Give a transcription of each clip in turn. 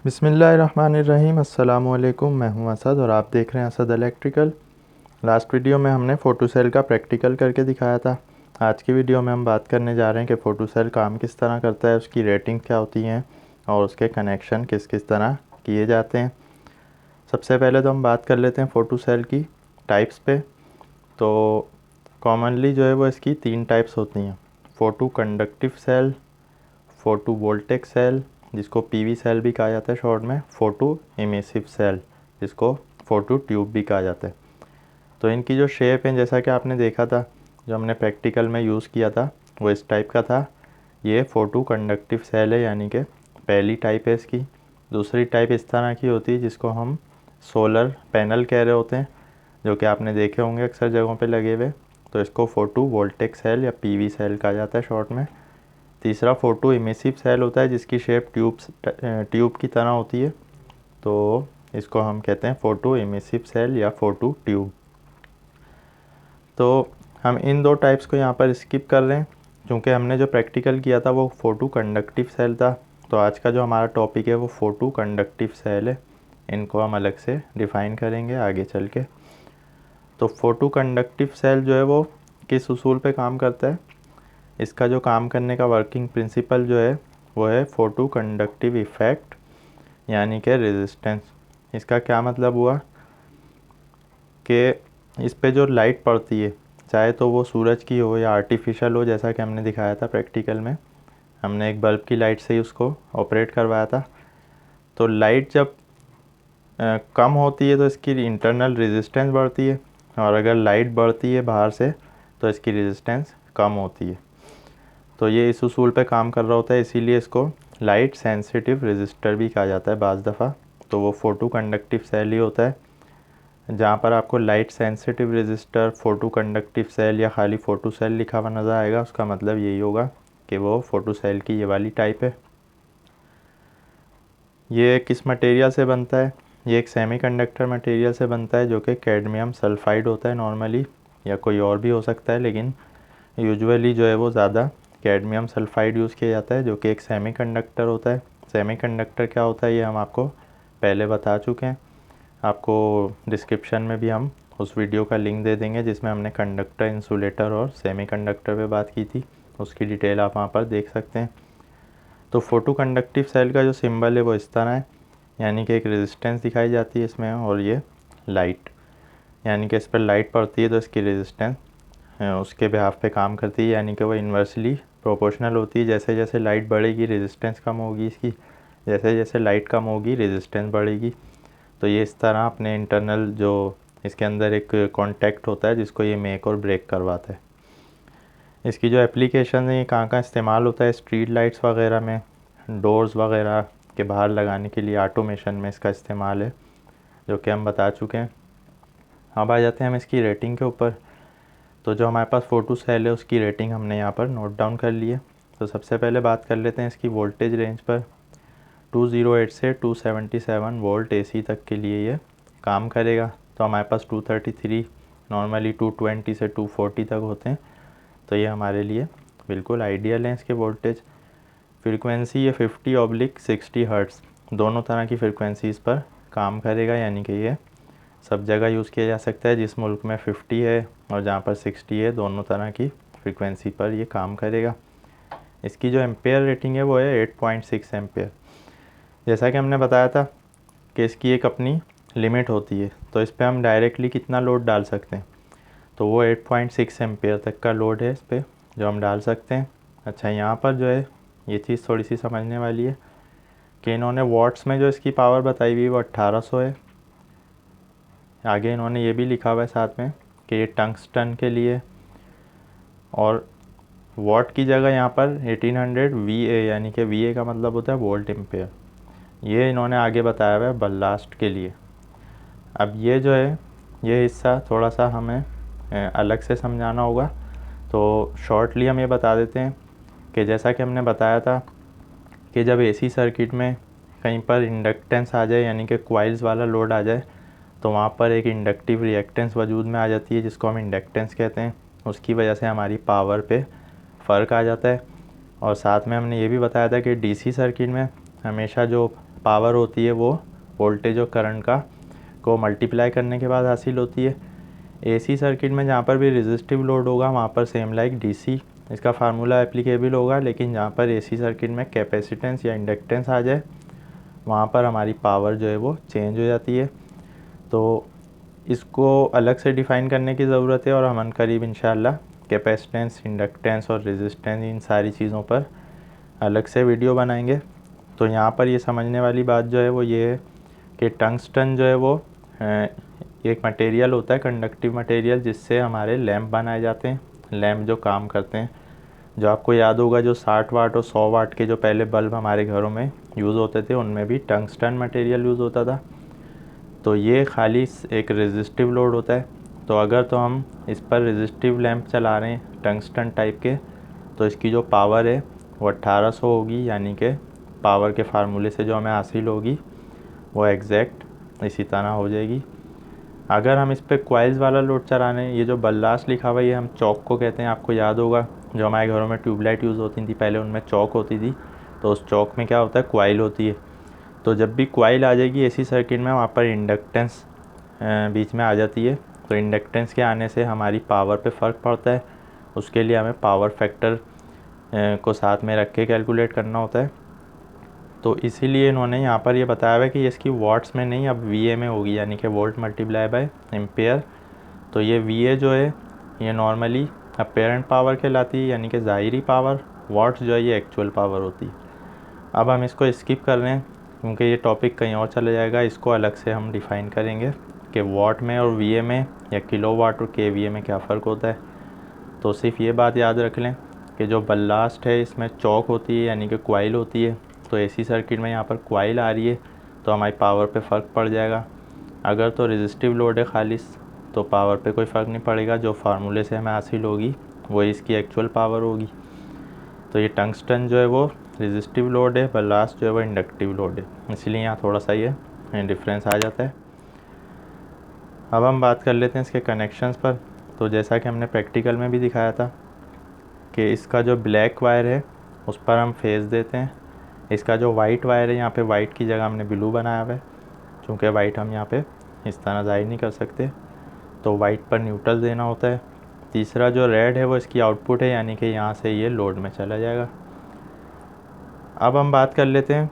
बिस्मिल्लाहिर्रहमानिर्रहीम। अस्सलाम वालेकुम। मैं हूं असद और आप देख रहे हैं असद इलेक्ट्रिकल। लास्ट वीडियो में हमने फ़ोटो सेल का प्रैक्टिकल करके दिखाया था। आज की वीडियो में हम बात करने जा रहे हैं कि फ़ोटो सेल काम किस तरह करता है, उसकी रेटिंग क्या होती हैं और उसके कनेक्शन किस किस तरह किए जाते हैं। सबसे पहले तो हम बात कर लेते हैं फ़ोटो सेल की टाइप्स पे। तो कॉमनली जो है वो इसकी 3 टाइप्स होती हैं: photo conductive cell, photo voltaic cell जिसको पीवी सेल भी कहा जाता है शॉर्ट में, फ़ोटो इमिसिव सेल जिसको फ़ोटो ट्यूब भी कहा जाता है। तो इनकी जो शेप है, जैसा कि आपने देखा था जो हमने प्रैक्टिकल में यूज़ किया था, वो इस टाइप का था। ये फ़ोटो कंडक्टिव सेल है, यानी कि पहली टाइप है इसकी। दूसरी टाइप इस तरह की होती है जिसको हम सोलर पैनल कह रहे होते हैं, जो कि आपने देखे होंगे अक्सर जगहों पे लगे हुए। तो इसको फ़ोटो वोल्टेक सेल या पीवी सेल कहा जाता है शॉर्ट में। तीसरा फ़ोटो इमिसिव सेल होता है जिसकी शेप ट्यूब की तरह होती है। तो इसको हम कहते हैं फ़ोटो इमिसिव सेल या फ़ोटो ट्यूब। तो हम इन 2 टाइप्स को यहाँ पर स्किप कर रहे हैं क्योंकि हमने जो प्रैक्टिकल किया था वो फ़ोटो कंडक्टिव सेल था। तो आज का जो हमारा टॉपिक है वो फ़ोटो कंडक्टिव सेल है। इनको हम अलग से डिफ़ाइन करेंगे आगे चल के। तो फ़ोटो कंडक्टिव सेल जो है वो किस उसूल पे काम करता है, इसका जो काम करने का वर्किंग प्रिंसिपल जो है वो है फ़ोटो कंडक्टिव इफ़ेक्ट, यानी कि रेजिस्टेंस। इसका क्या मतलब हुआ कि इस पे जो लाइट पड़ती है, चाहे तो वो सूरज की हो या आर्टिफिशियल हो, जैसा कि हमने दिखाया था प्रैक्टिकल में, हमने एक बल्ब की लाइट से ही उसको ऑपरेट करवाया था। तो लाइट जब कम होती है तो इसकी इंटरनल रेजिस्टेंस बढ़ती है, और अगर लाइट बढ़ती है बाहर से तो इसकी रेजिस्टेंस कम होती है। तो ये इस उसूल पे काम कर रहा होता है, इसीलिए इसको लाइट सेंसिटिव रेजिस्टर भी कहा जाता है बाज़ दफ़ा। तो वो फ़ोटो कंडक्टिव सेल ही होता है। जहाँ पर आपको light sensitive resistor, photo conductive cell या खाली फ़ोटो सेल लिखा हुआ नज़र आएगा, उसका मतलब यही होगा कि वो फ़ोटो सेल की ये वाली टाइप है। ये किस मटेरियल से बनता है? ये एक सेमीकंडक्टर मटेरियल से बनता है जो कि कैडमियम सल्फाइड होता है नॉर्मली, या कोई और भी हो सकता है, लेकिन यूजुअली जो है वो ज़्यादा कैडमियम सल्फाइड यूज़ किया जाता है, जो कि एक सेमीकंडक्टर होता है। सेमीकंडक्टर क्या होता है ये हम आपको पहले बता चुके हैं। आपको डिस्क्रिप्शन में भी हम उस वीडियो का लिंक दे देंगे जिसमें हमने कंडक्टर, इंसुलेटर और सेमीकंडक्टर पे बात की थी। उसकी डिटेल आप वहाँ पर देख सकते हैं। तो फ़ोटो कंडक्टिव सेल का जो सिंबल है वो इस तरह है, यानी कि एक रेजिस्टेंस दिखाई जाती है इसमें, और ये लाइट, यानी कि इस पर लाइट पड़ती है तो इसकी रेजिस्टेंस उसके बिहाफ पे काम करती है, यानी कि वो इन्वर्सली प्रोपोर्शनल होती है। जैसे जैसे लाइट बढ़ेगी रेजिस्टेंस कम होगी इसकी, जैसे जैसे लाइट कम होगी रेजिस्टेंस बढ़ेगी। तो ये इस तरह अपने इंटरनल जो इसके अंदर एक कॉन्टैक्ट होता है जिसको ये मेक और ब्रेक करवाता है। इसकी जो एप्लीकेशन है ये कहाँ कहाँ इस्तेमाल होता है, स्ट्रीट लाइट्स वगैरह में, डोर्स वगैरह के बाहर लगाने के लिए ऑटोमेशन में इसका इस्तेमाल है, जो कि हम बता चुके हैं। अब आ जाते हैं हम इसकी रेटिंग के ऊपर। तो जो हमारे पास फ़ोटो सेल है उसकी रेटिंग हमने यहाँ पर नोट डाउन कर ली है। तो सबसे पहले बात कर लेते हैं इसकी वोल्टेज रेंज पर। 208 से 277 वोल्ट एसी तक के लिए ये काम करेगा। तो हमारे पास 233, नॉर्मली 220 से 240 तक होते हैं। तो ये हमारे लिए बिल्कुल आइडियल है इसके वोल्टेज। फ्रीक्वेंसी ये 50/60 हर्ट्ज़ दोनों तरह की फ्रीक्वेंसीज़ पर काम करेगा, यानी कि ये सब जगह यूज़ किया जा सकता है। जिस मुल्क में 50 है और जहाँ पर 60 है, दोनों तरह की फ्रीक्वेंसी पर ये काम करेगा। इसकी जो एम्पेयर रेटिंग है वो है 8.6 एम्पेयर। जैसा कि हमने बताया था कि इसकी एक अपनी लिमिट होती है, तो इस पर हम डायरेक्टली कितना लोड डाल सकते हैं, तो वो 8.6 एम्पेयर तक का लोड है इस पर जो हम डाल सकते हैं। अच्छा, यहाँ पर जो है ये चीज़ थोड़ी सी समझने वाली है कि इन्होंने वॉट्स में जो इसकी पावर बताई हुई वो 1800 है। आगे इन्होंने ये भी लिखा हुआ है साथ में कि ये टंगस्टन के लिए, और वॉट की जगह यहाँ पर 1800 VA, यानी कि VA का मतलब होता है वोल्ट एम्पेयर, ये इन्होंने आगे बताया हुआ है बल्लास्ट के लिए। अब ये जो है ये हिस्सा थोड़ा सा हमें अलग से समझाना होगा। तो शॉर्टली हम ये बता देते हैं कि जैसा कि हमने बताया था कि जब AC सर्किट में कहीं पर इंडक्टेंस आ जाए, यानी कि क्वाइल्स वाला लोड आ जाए, तो वहाँ पर एक इंडक्टिव रिएक्टेंस वजूद में आ जाती है जिसको हम इंडक्टेंस कहते हैं। उसकी वजह से हमारी पावर पे फ़र्क आ जाता है। और साथ में हमने ये भी बताया था कि DC सर्किट में हमेशा जो पावर होती है वो वोल्टेज और करंट का को मल्टीप्लाई करने के बाद हासिल होती है। एसी सर्किट में जहाँ पर भी रेजिस्टिव लोड होगा वहाँ पर सेम लाइक डीसी इसका फार्मूला एप्लीकेबल होगा, लेकिन जहाँ पर एसी सर्किट में कैपेसिटेंस या इंडक्टेंस आ जाए वहाँ पर हमारी पावर जो है वो चेंज हो जाती है। तो इसको अलग से डिफ़ाइन करने की ज़रूरत है और हम करीब इंशाल्लाह कैपेसिटेंस, इंडक्टेंस और रेजिस्टेंस इन सारी चीज़ों पर अलग से वीडियो बनाएंगे। तो यहाँ पर ये समझने वाली बात जो है वो ये है कि टंगस्टन जो है वो एक मटेरियल होता है, कंडक्टिव मटेरियल, जिससे हमारे लैंप बनाए जाते हैं। लैंप जो काम करते हैं, जो आपको याद होगा जो 60 वाट और 100 वाट के जो पहले बल्ब हमारे घरों में यूज़ होते थे उनमें भी टंगस्टन मटेरियल यूज़ होता था। तो ये खाली एक रेजिस्टिव लोड होता है। तो अगर तो हम इस पर रेजिस्टिव लैंप चला रहे हैं टंगस्टन टाइप के, तो इसकी जो पावर है वो 1800 होगी, यानी कि पावर के फार्मूले से जो हमें हासिल होगी वो एग्जैक्ट इसी तरह हो जाएगी। अगर हम इस पर क्वाइल्स वाला लोड चला रहे हैं, ये जो बल्लास्ट लिखा हुआ है ये हम चौक को कहते हैं। आपको याद होगा जो हमारे घरों में ट्यूबलाइट यूज़ होती थी पहले उनमें चौक होती थी, तो उस चौक में क्या होता है, क्वाइल होती है। तो जब भी क्वाइल आ जाएगी एसी सर्किट में वहाँ पर इंडक्टेंस बीच में आ जाती है। तो इंडक्टेंस के आने से हमारी पावर पे फ़र्क पड़ता है, उसके लिए हमें पावर फैक्टर को साथ में रख के कैलकुलेट करना होता है। तो इसीलिए इन्होंने यहाँ पर ये बताया हुआ है कि इसकी वॉट्स में नहीं अब VA में होगी, यानी कि वोल्ट मल्टीप्लाई बाय एम्पेयर। तो ये VA जो है ये नॉर्मली अपेरेंट पावर कहलाती है, यानी कि ज़ाहिरी पावर। वॉट्स जो है ये एक्चुअल पावर होती है। अब हम इसको स्किप कर रहे हैं क्योंकि ये टॉपिक कहीं और चला जाएगा। इसको अलग से हम डिफ़ाइन करेंगे कि वॉट में और VA में या किलोवाट और KVA में क्या फ़र्क होता है। तो सिर्फ ये बात याद रख लें कि जो बल्लास्ट है इसमें चौक होती है, यानी कि क्वाइल होती है। तो एसी सर्किट में यहाँ पर क्वाइल आ रही है तो हमारी पावर पे फ़र्क पड़ जाएगा। अगर तो रेजिस्टिव लोड है खालिस तो पावर पे कोई फ़र्क नहीं पड़ेगा, जो फार्मूले से हमें हासिल होगी वही इसकी एक्चुअल पावर होगी। तो ये टंगस्टन जो है वो रेजिस्टिव लोड है, बल्लास्ट जो है वो इंडक्टिव लोड है, इसलिए यहाँ थोड़ा सा ये डिफरेंस आ जाता है। अब हम बात कर लेते हैं इसके कनेक्शंस पर। तो जैसा कि हमने प्रैक्टिकल में भी दिखाया था कि इसका जो ब्लैक वायर है उस पर हम फेस देते हैं। इसका जो वाइट वायर है यहाँ पे वाइट की जगह हमने ब्लू बनाया हुआ है, चूँकि वाइट हम यहाँ पे इस तरह ज़ाहिर नहीं कर सकते, तो वाइट पर न्यूट्रल देना होता है। तीसरा जो रेड है वो इसकी आउटपुट है, यानी कि यहाँ से ये लोड में चला जाएगा। अब हम बात कर लेते हैं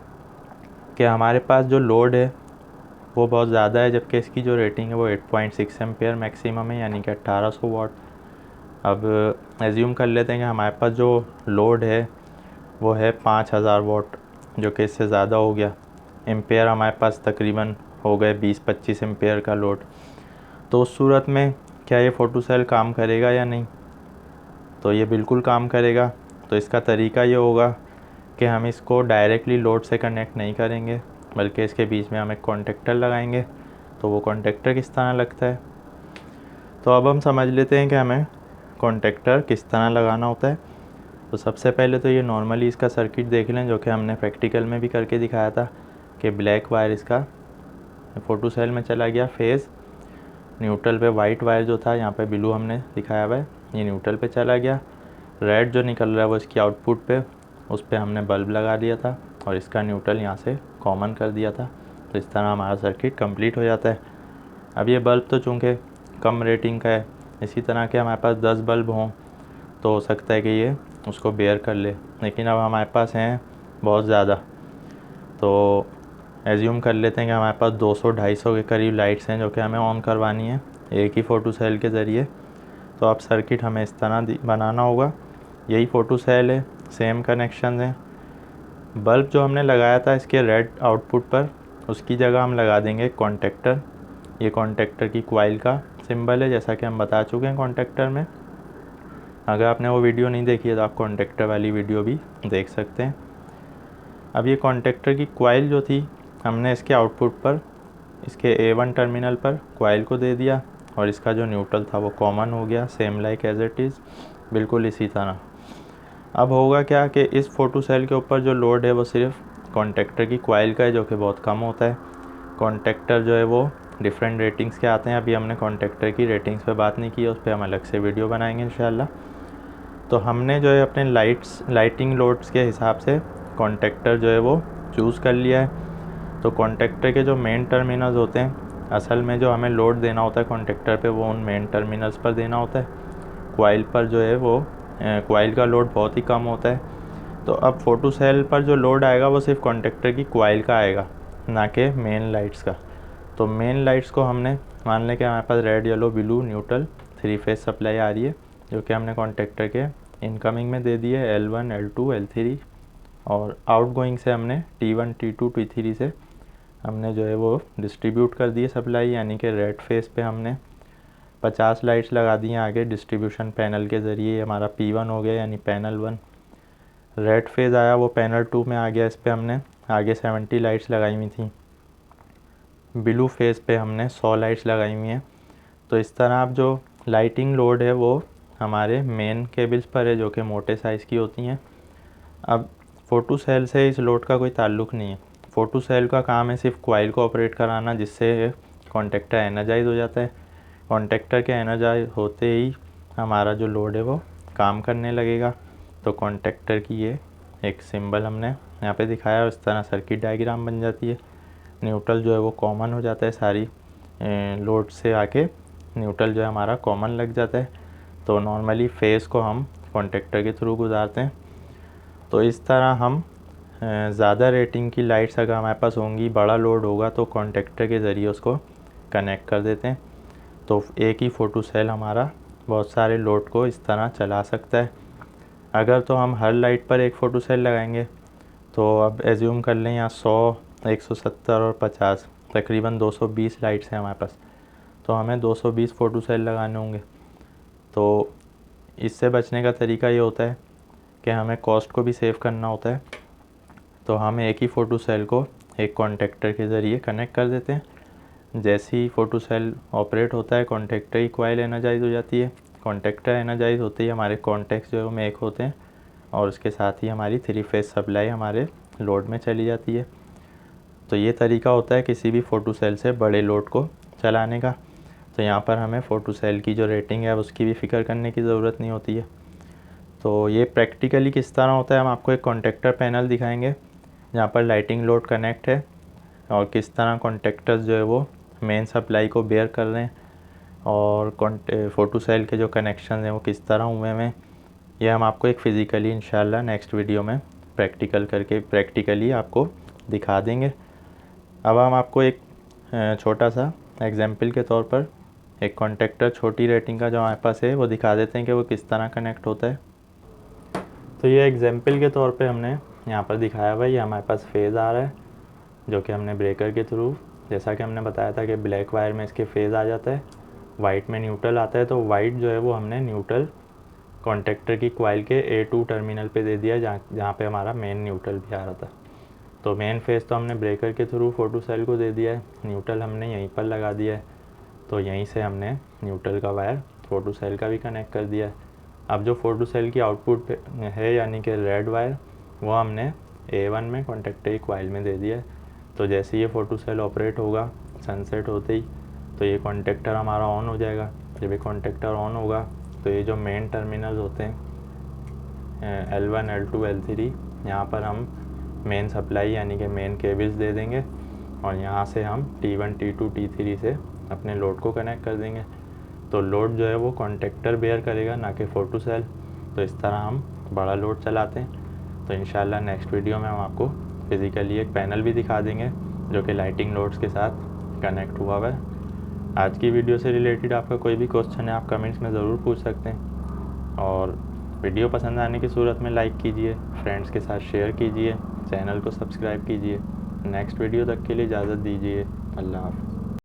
कि हमारे पास जो लोड है वो बहुत ज़्यादा है, जबकि इसकी जो रेटिंग है वो 8.6 एम्पेयर मैक्सिमम है, यानी कि 1800 वाट। अब एज्यूम कर लेते हैं कि हमारे पास जो लोड है वो है 5000 वाट, जो कि इससे ज़्यादा हो गया। एम्पेयर हमारे पास तकरीबन हो गए 20-25 एम्पेयर का लोड। तो उस सूरत में क्या ये फ़ोटो सेल काम करेगा या नहीं? तो ये बिल्कुल काम करेगा। तो इसका तरीका ये होगा कि हम इसको डायरेक्टली लोड से कनेक्ट नहीं करेंगे, बल्कि इसके बीच में हम एक कॉन्टेक्टर लगाएंगे। तो वो कॉन्टेक्टर किस तरह लगता है, तो अब हम समझ लेते हैं कि हमें कॉन्टेक्टर किस तरह लगाना होता है। तो सबसे पहले तो ये नॉर्मली इसका सर्किट देख लें, जो कि हमने प्रैक्टिकल में भी करके दिखाया था कि ब्लैक वायर इसका फ़ोटो सेल में चला गया फेज़, न्यूट्रल पे वाइट वायर जो था यहाँ पे ब्लू हमने दिखाया हुआ है ये न्यूट्रल पे चला गया। रेड जो निकल रहा है वो इसकी आउटपुट पे, उस पर हमने बल्ब लगा दिया था और इसका न्यूट्रल यहाँ से कॉमन कर दिया था। तो इस तरह हमारा सर्किट कंप्लीट हो जाता है। अब ये बल्ब तो चूँकि कम रेटिंग का है, इसी तरह के हमारे पास 10 बल्ब हों तो हो सकता है कि ये उसको बेयर कर ले, लेकिन अब हमारे पास हैं बहुत ज़्यादा। तो एज्यूम कर लेते हैं कि हमारे पास 200-250 के करीब लाइट्स हैं जो कि हमें ऑन करवानी है एक ही फ़ोटो सेल के ज़रिए। तो अब सर्किट हमें इस तरह बनाना होगा। यही फ़ोटो सेल है, सेम कनेक्शन हैं। बल्ब जो हमने लगाया था इसके रेड आउटपुट पर, उसकी जगह हम लगा देंगे कॉन्टेक्टर। ये कॉन्टेक्टर की क्वाइल का सिंबल है, जैसा कि हम बता चुके हैं कॉन्टेक्टर में। अगर आपने वो वीडियो नहीं देखी है तो आप कॉन्टेक्टर वाली वीडियो भी देख सकते हैं। अब ये कॉन्टेक्टर की क्वाइल जो थी हमने इसके आउटपुट पर, इसके A1 टर्मिनल पर क्वाइल को दे दिया और इसका जो न्यूट्रल था वो कॉमन हो गया, same like as it is, बिल्कुल इसी तरह। अब होगा क्या कि इस फ़ोटो सेल के ऊपर जो लोड है वो सिर्फ कॉन्टेक्टर की क्वाइल का है, जो कि बहुत कम होता है। कॉन्टेक्टर जो है वो डिफरेंट रेटिंग्स के आते हैं। अभी हमने कॉन्टेक्टर की रेटिंग्स पे बात नहीं की है, उस पर हम अलग से वीडियो बनाएंगे इंशाल्लाह। तो हमने जो है अपने लाइटिंग लोड्स के हिसाब से कॉन्टेक्टर जो है वो चूज़ कर लिया है। तो कॉन्टेक्टर के जो मेन टर्मिनल्स होते हैं, असल में जो हमें लोड देना होता है कॉन्टेक्टर पे वो उन मेन टर्मिनल्स पर देना होता है। कॉइल पर जो है वो कॉइल का लोड बहुत ही कम होता है। तो अब फोटो सेल पर जो लोड आएगा वो सिर्फ कॉन्टेक्टर की कॉइल का आएगा, ना कि मेन लाइट्स का। तो मेन लाइट्स को हमने मान लें कि हमारे पास red, yellow, blue, neutral 3 phase supply आ रही है, जो कि हमने कॉन्टेक्टर के इनकमिंग में दे दी है L1, L2, L3, और आउटगोइंग से हमने T1, T2, T3 से हमने जो है वो डिस्ट्रीब्यूट कर दिए सप्लाई, यानी कि रेड फेस पे हमने 50 लाइट्स लगा दी हैं आगे डिस्ट्रीब्यूशन पैनल के ज़रिए। हमारा P1 हो गया यानी पैनल 1। रेड फेज़ आया वो पैनल 2 में आ गया, इस पे हमने आगे 70 लाइट्स लगाई हुई थी। ब्लू फेज़ पे हमने 100 लाइट्स लगाई हुई हैं। तो इस तरह अब जो लाइटिंग लोड है वो हमारे मेन केबल्स पर है, जो कि मोटे साइज़ की होती हैं। अब फोटो सेल से इस लोड का कोई ताल्लुक़ नहीं है। फोटो सेल का काम है सिर्फ कॉइल को ऑपरेट कराना, जिससे कॉन्टेक्टर एनर्जाइज हो जाता है। कॉन्टेक्टर के एनर्जाइज होते ही हमारा जो लोड है वो काम करने लगेगा। तो कॉन्टेक्टर की ये एक सिंबल हमने यहाँ पे दिखाया, इस तरह सर्किट डायग्राम बन जाती है। न्यूट्रल जो है वो कॉमन हो जाता है, सारी लोड से आके न्यूट्रल जो है हमारा कॉमन लग जाता है। तो नॉर्मली फेस को हम कॉन्टेक्टर के थ्रू गुजारते हैं। तो इस तरह हम ज़्यादा रेटिंग की लाइट्स अगर हमारे पास होंगी, बड़ा लोड होगा, तो कॉन्टेक्टर के ज़रिए उसको कनेक्ट कर देते हैं। तो एक ही फ़ोटो सेल हमारा बहुत सारे लोड को इस तरह चला सकता है। अगर तो हम हर लाइट पर एक फ़ोटो सेल लगाएंगे, तो अब एज्यूम कर लें यहाँ 100, 170 और 50, तकरीबन 220 लाइट्स हैं हमारे पास। तो हमें 220 फ़ोटो सेल लगाने होंगे। तो इससे बचने का तरीका ये होता है कि हमें कॉस्ट को भी सेव करना होता है। तो हम एक ही फ़ोटो सेल को एक कॉन्टेक्टर के ज़रिए कनेक्ट कर देते हैं। जैसे ही फ़ोटो सेल ऑपरेट होता है, कॉन्टेक्टर की कॉइल एनर्जाइज हो जाती है। कॉन्टेक्टर एनर्जाइज होते ही हमारे कॉन्टेक्ट्स जो है वो मेक होते हैं, और उसके साथ ही हमारी 3 फेज सप्लाई हमारे लोड में चली जाती है। तो ये तरीका होता है किसी भी फ़ोटो सेल से बड़े लोड को चलाने का। तो यहाँ पर हमें फ़ोटो सेल की जो रेटिंग है उसकी भी फ़िक्र करने की ज़रूरत नहीं होती है। तो ये प्रैक्टिकली किस तरह होता है, हम आपको एक कॉन्टेक्टर पैनल दिखाएंगे जहाँ पर लाइटिंग लोड कनेक्ट है, और किस तरह कॉन्टेक्टर्स जो है वो मेन सप्लाई को बेयर कर रहे हैं, और फ़ोटो सेल के जो कनेक्शन हैं वो किस तरह हुए हैं। ये हम आपको एक फ़िज़िकली इंशाल्लाह नेक्स्ट वीडियो में प्रैक्टिकली आपको दिखा देंगे। अब हम आपको एक छोटा सा एग्जांपल के तौर पर एक कॉन्टेक्टर छोटी रेटिंग का जो हमारे पास है वो दिखा देते हैं कि वो किस तरह कनेक्ट होता है। तो ये एग्जांपल के तौर पे हमने यहाँ पर दिखाया हुआ है, ये हमारे पास फेज़ आ रहा है, जो कि हमने ब्रेकर के थ्रू, जैसा कि हमने बताया था कि ब्लैक वायर में इसके फेज़ आ जाता है, वाइट में न्यूट्रल आता है। तो वाइट जो है वो हमने न्यूट्रल कॉन्टेक्टर की कॉइल के A2 टर्मिनल पे दे दिया, जहाँ पे हमारा मेन न्यूट्रल भी आ रहा था। तो मेन फेज़ तो हमने ब्रेकर के थ्रू फोटो सेल को दे दिया है, न्यूट्रल हमने यहीं पर लगा दिया है। तो यहीं से हमने न्यूट्रल का वायर फोटो सेल का भी कनेक्ट कर दिया है। अब जो फोटो सेल की आउटपुट है यानी कि रेड वायर, वो हमने A1 में कॉन्टेक्टर की कॉइल में दे दिया है। तो जैसे ये फ़ोटो सेल ऑपरेट होगा सनसेट होते ही, तो ये कॉन्टेक्टर हमारा ऑन हो जाएगा। जब ये कॉन्टेक्टर ऑन होगा तो ये जो मेन टर्मिनल्स होते हैं L1, L2, L3, यहाँ पर हम मेन सप्लाई यानी कि मेन केबल्स दे देंगे, और यहाँ से हम T1, T2, T3 से अपने लोड को कनेक्ट कर देंगे। तो लोड जो है वो कॉन्टेक्टर बेयर करेगा, ना कि फ़ोटो सेल। तो इस तरह हम बड़ा लोड चलाते हैं। तो इंशाल्लाह नेक्स्ट वीडियो में हम आपको फ़िज़िकली एक पैनल भी दिखा देंगे जो कि लाइटिंग लोड्स के साथ कनेक्ट हुआ हुआ है। आज की वीडियो से रिलेटेड आपका कोई भी क्वेश्चन है आप कमेंट्स में ज़रूर पूछ सकते हैं, और वीडियो पसंद आने की सूरत में लाइक कीजिए, फ्रेंड्स के साथ शेयर कीजिए, चैनल को सब्सक्राइब कीजिए। नेक्स्ट वीडियो तक के लिए इजाज़त दीजिए। अल्लाह हाफ़िज़।